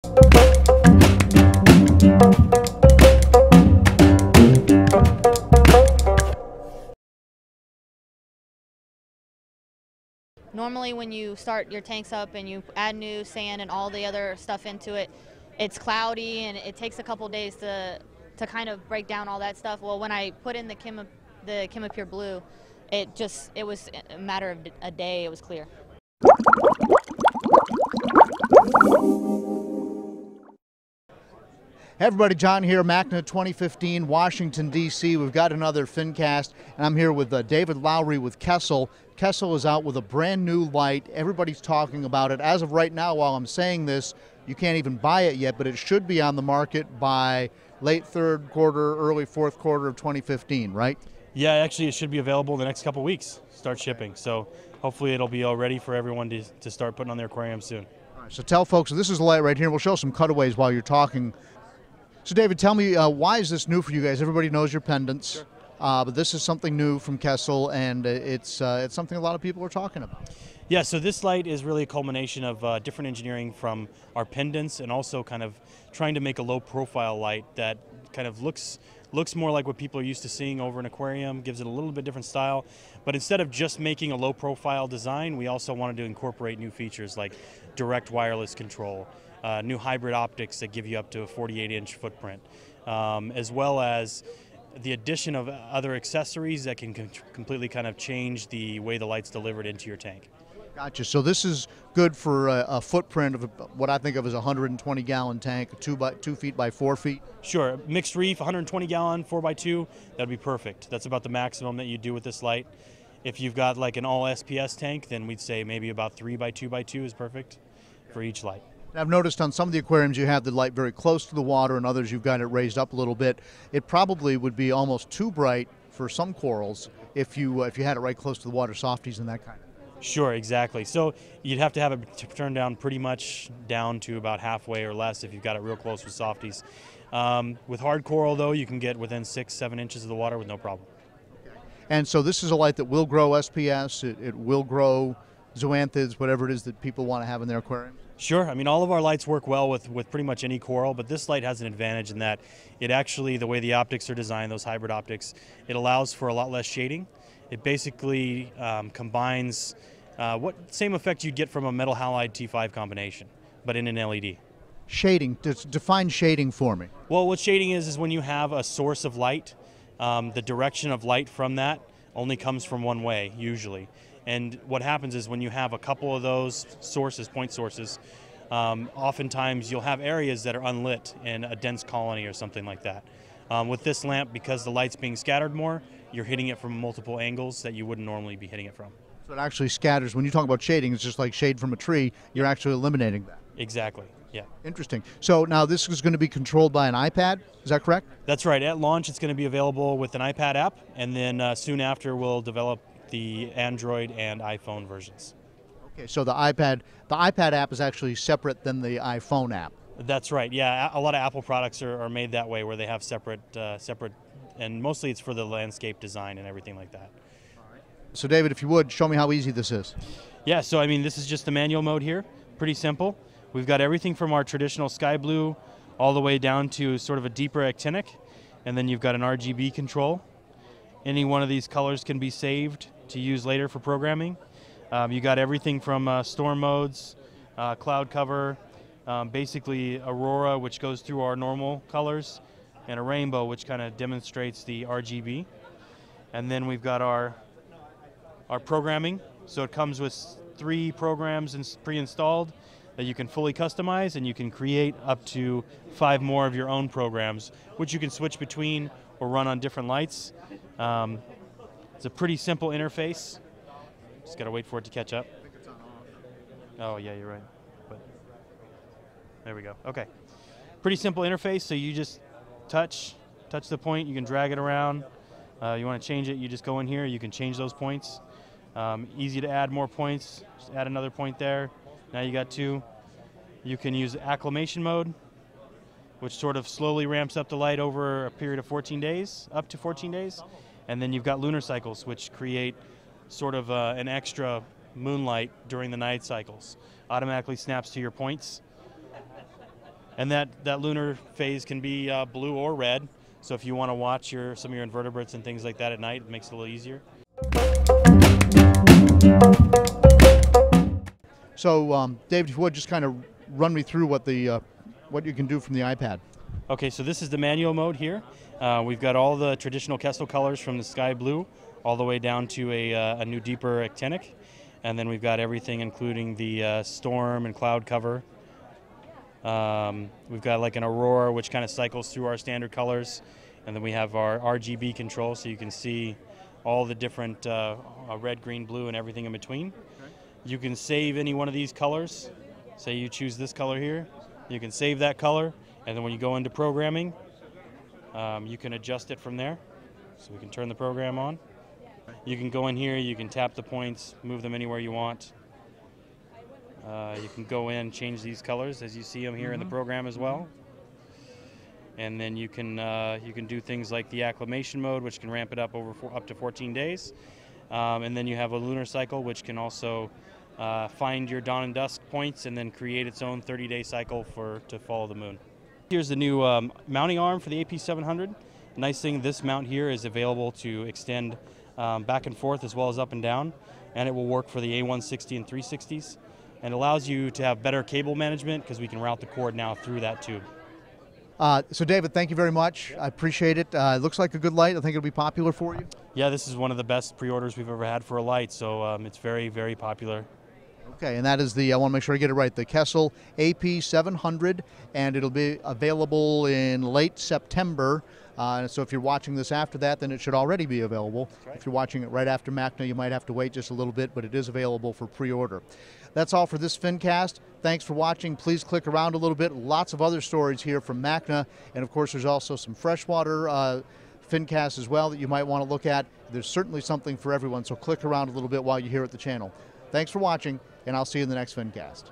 Normally when you start your tanks up and you add new sand and all the other stuff into it, it's cloudy and it takes a couple days to kind of break down all that stuff. Well, when I put in the Chemipure Blue, it was a matter of a day, it was clear. Hey everybody, John here, MACNA 2015, Washington, D.C. We've got another Fincast, and I'm here with David Lowry with Kessil. Kessil is out with a brand new light. Everybody's talking about it. As of right now, while I'm saying this, you can't even buy it yet, but it should be on the market by late third quarter, early fourth quarter of 2015, right? Yeah, actually it should be available in the next couple weeks, start shipping. So hopefully it'll be all ready for everyone to start putting on their aquarium soon. All right, so tell folks, this is the light right here. We'll show some cutaways while you're talking. So David, tell me, why is this new for you guys? Everybody knows your pendants, sure. But this is something new from Kessil, and it's something a lot of people are talking about. Yeah, so this light is really a culmination of different engineering from our pendants, and also kind of trying to make a low-profile light that kind of looks more like what people are used to seeing over an aquarium, gives it a little bit different style. But instead of just making a low-profile design, we also wanted to incorporate new features like direct wireless control, new hybrid optics that give you up to a 48-inch footprint, as well as the addition of other accessories that can completely kind of change the way the light's delivered into your tank. Gotcha. So this is good for a footprint of what I think of as a 120-gallon tank, 2 feet by 4 feet. Sure. Mixed reef, 120-gallon, 4x2, that'd be perfect. That's about the maximum that you do with this light. If you've got like an all SPS tank, then we'd say maybe about 3x2x2 is perfect for each light. I've noticed on some of the aquariums you have the light very close to the water, and others you've got it raised up a little bit. It probably would be almost too bright for some corals if you had it right close to the water, softies and that kind of thing. Sure, exactly. So you'd have to have it turned down pretty much down to about halfway or less if you've got it real close with softies. With hard coral, though, you can get within 6-7 inches of the water with no problem. Okay. And so this is a light that will grow SPS, it will grow zoanthids, whatever it is that people want to have in their aquarium? Sure. I mean, all of our lights work well with pretty much any coral, but this light has an advantage in that it actually, the way the optics are designed, those hybrid optics, it allows for a lot less shading. It basically combines same effect you'd get from a metal halide T5 combination, but in an LED. Shading. Define shading for me. Well, what shading is when you have a source of light, the direction of light from that only comes from one way, usually. And what happens is when you have a couple of those sources, point sources, oftentimes you'll have areas that are unlit in a dense colony or something like that. With this lamp, because the light's being scattered more, you're hitting it from multiple angles that you wouldn't normally be hitting it from. So it actually scatters. When you talk about shading, it's just like shade from a tree. You're actually eliminating that. Exactly, yeah. Interesting. So now this is going to be controlled by an iPad, is that correct? That's right. At launch, it's going to be available with an iPad app, and then soon after we'll develop the Android and iPhone versions. Okay, so the iPad app is actually separate than the iPhone app. That's right. Yeah, a lot of Apple products are made that way, where they have separate, and mostly it's for the landscape design and everything like that. All right. So David, if you would, show me how easy this is. Yeah, so I mean, this is just the manual mode here. Pretty simple. We've got everything from our traditional sky blue all the way down to sort of a deeper actinic, and then you've got an RGB control. Any one of these colors can be saved to use later for programming. You got everything from storm modes, cloud cover, basically aurora, which goes through our normal colors, and a rainbow, which kind of demonstrates the RGB. And then we've got our programming. So it comes with 3 programs pre-installed that you can fully customize, and you can create up to 5 more of your own programs, which you can switch between or run on different lights. It's a pretty simple interface. Just got to wait for it to catch up. I think it's on off. Oh yeah, you're right. But there we go. Okay. Pretty simple interface. So you just touch the point. You can drag it around. You want to change it, you just go in here. You can change those points. Easy to add more points. Just add another point there. Now you got 2. You can use acclimation mode, which sort of slowly ramps up the light over a period of 14 days, up to 14 days. And then you've got lunar cycles, which create sort of an extra moonlight during the night cycles. Automatically snaps to your points. And that lunar phase can be blue or red. So if you want to watch some of your invertebrates and things like that at night, it makes it a little easier. So, David, if you would just kind of run me through what you can do from the iPad. Okay, so this is the manual mode here. We've got all the traditional Kessil colors from the sky blue all the way down to a new deeper actinic. And then we've got everything including the storm and cloud cover. We've got like an aurora which kind of cycles through our standard colors. And then we have our RGB control so you can see all the different red, green, blue, and everything in between. Okay. You can save any one of these colors. Say you choose this color here. You can save that color. And then when you go into programming, you can adjust it from there. So we can turn the program on. You can go in here, you can tap the points, move them anywhere you want. You can go in, change these colors as you see them here in the program as well. And then you can do things like the acclimation mode, which can ramp it up up to 14 days. And then you have a lunar cycle, which can also find your dawn and dusk points and then create its own 30-day cycle to follow the moon. Here's the new mounting arm for the AP700. Nice thing, this mount here is available to extend back and forth as well as up and down, and it will work for the A160 and 360s, and allows you to have better cable management because we can route the cord now through that tube. So David, thank you very much. I appreciate it. It looks like a good light. I think it'll be popular for you. Yeah, this is one of the best pre-orders we've ever had for a light, so it's very, very popular. Okay, and that is I want to make sure I get it right, the Kessil AP700, and it'll be available in late September. So if you're watching this after that, then it should already be available. Right. If you're watching it right after MACNA, you might have to wait just a little bit, but it is available for pre-order. That's all for this Fincast. Thanks for watching. Please click around a little bit. Lots of other stories here from MACNA, and of course there's also some freshwater Fincasts as well that you might want to look at. There's certainly something for everyone, so click around a little bit while you're here at the channel. Thanks for watching, and I'll see you in the next Fincast.